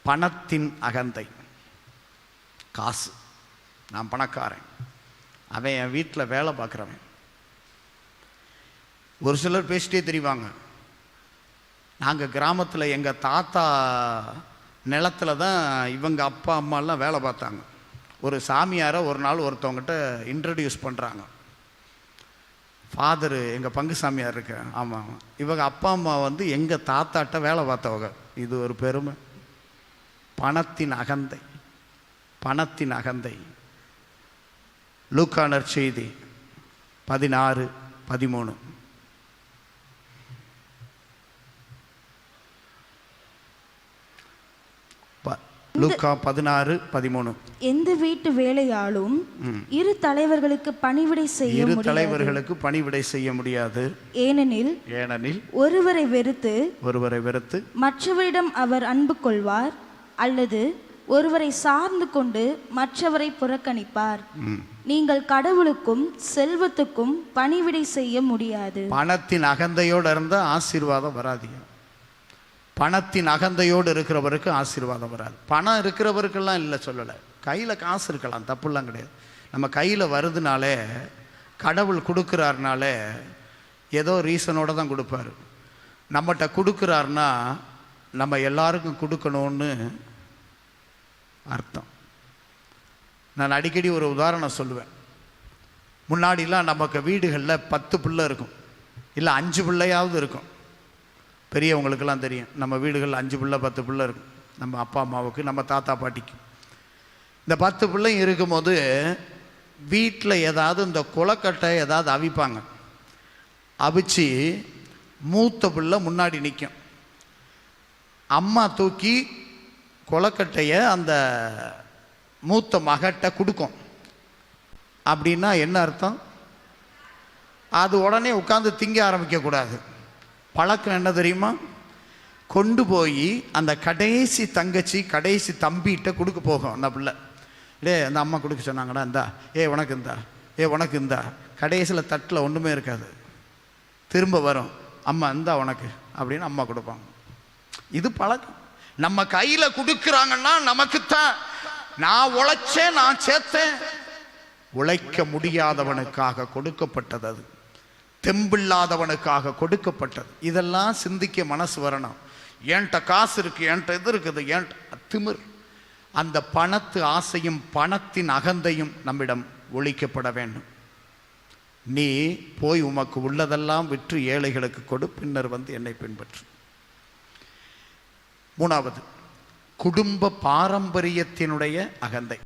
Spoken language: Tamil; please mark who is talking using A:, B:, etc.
A: பணத்தின் அகந்தை. காசு, நான் பணக்காரன், அவன் என் வீட்டில் வேலை பார்க்குறவன். ஒரு சிலர் பேசிட்டே தெரிவாங்க. நாங்கள் கிராமத்தில் எங்கள் தாத்தா நிலத்தில் தான் இவங்க அப்பா அம்மாலாம் வேலை பார்த்தாங்க. ஒரு சாமியாரை ஒரு நாள் ஒருத்தவங்ககிட்ட இன்ட்ரடியூஸ் பண்ணுறாங்க. ஃபாதரு, எங்கள் பங்கு சாமியார் இருக்கு. ஆமாம், இவங்க அப்பா அம்மா வந்து எங்கள் தாத்தாட்ட வேலை பார்த்தவங்க. இது ஒரு பெருமை. பணத்தின் அகந்தை, பணத்தின் அகந்தை. லூக்கா நற்செய்தி 16:13. லூக்கா 16:13.
B: எந்த வீட்டு வேலையாலும் இரு தலைவர்களுக்கு பணிவிடை செய்ய முடியாது. ஏனெனில் ஒருவரை வெறுத்து மற்றவரிடம் அவர் அன்பு கொள்வார், அல்லது ஒருவரை சார்ந்து கொண்டு மற்றவரை புறக்கணிப்பார். நீங்கள் கடவுளுக்கும் செல்வத்துக்கும் பணிவிடை செய்ய முடியாது.
A: பணத்தின் அகந்தையோடு இருந்தால் ஆசீர்வாதம் வராதீங்க. பணத்தின் அகந்தையோடு இருக்கிறவருக்கு ஆசீர்வாதம் வராது. பணம் இருக்கிறவருக்கெல்லாம் இல்லை சொல்லலை, கையில் காசு இருக்கலாம், தப்புலாம் கிடையாது. நம்ம கையில் வருதுனாலே, கடவுள் கொடுக்குறாருனாலே ஏதோ ரீசனோடு தான் கொடுப்பார். நம்மகிட்ட கொடுக்குறாருனா நம்ம எல்லாருக்கும் கொடுக்கணும்னு அர்த்தம். நான் அடிக்கடி ஒரு உதாரணம் சொல்லுவேன். முன்னாடிலாம் நமக்கு வீடுகளில் 10 பிள்ளை இருக்கும், இல்லை 5 பிள்ளையாவது இருக்கும். பெரியவங்களுக்கெல்லாம் தெரியும், நம்ம வீடுகளில் 5 பிள்ளை 10 பிள்ளை இருக்கும். நம்ம அப்பா அம்மாவுக்கு, நம்ம தாத்தா பாட்டிக்கு. இந்த 10 பிள்ளைங்க இருக்கும்போது வீட்டில் ஏதாவது இந்த குளக்கட்டை ஏதாவது அவிப்பாங்க. அவிச்சு மூத்த பிள்ளை முன்னாடி நிற்கும். அம்மா தூக்கி குளக்கட்டையை அந்த மூத்த மகட்ட கொடுக்கும். அப்படின்னா என்ன அர்த்தம்? அது உடனே உட்காந்து திங்க ஆரம்பிக்கக்கூடாது. பழக்கம் என்ன தெரியுமா? கொண்டு போய் அந்த கடைசி தங்கச்சி கடைசி தம்பிகிட்ட கொடுக்க போகும். அந்த பிள்ளை, அந்த அம்மா கொடுக்க சொன்னாங்கடா, இந்தா, உனக்கு இந்தா, உனக்கு இந்தா. கடைசியில் தட்டில் ஒன்றுமே இருக்காது. திரும்ப வரும், அம்மா இந்தா உனக்கு அப்படின்னு அம்மா கொடுப்பாங்க. இது பழக்கம். நம்ம கையில் கொடுக்குறாங்கன்னா நமக்குத்தான். நான் உழைச்சேன், நான் சேர்த்தேன். உழைக்க முடியாதவனுக்காக கொடுக்கப்பட்டது, அது தெம்பில்லாதவனுக்காக கொடுக்கப்பட்டது. இதெல்லாம் சிந்திக்க மனசு வரணும். என்கிட்ட காசு இருக்கு, என்கிட்ட இது இருக்குது, என்கிட்ட திமிர். அந்த பணத்து ஆசையும் பணத்தின் அகந்தையும் நம்மிடம் ஒழிக்கப்பட வேண்டும். நீ போய் உமக்கு உள்ளதெல்லாம் விற்று ஏழைகளுக்கு கொடு, பின்னர் வந்து என்னை பின்பற்று. 3வது, குடும்ப பாரம்பரியத்தினுடைய அகந்தை.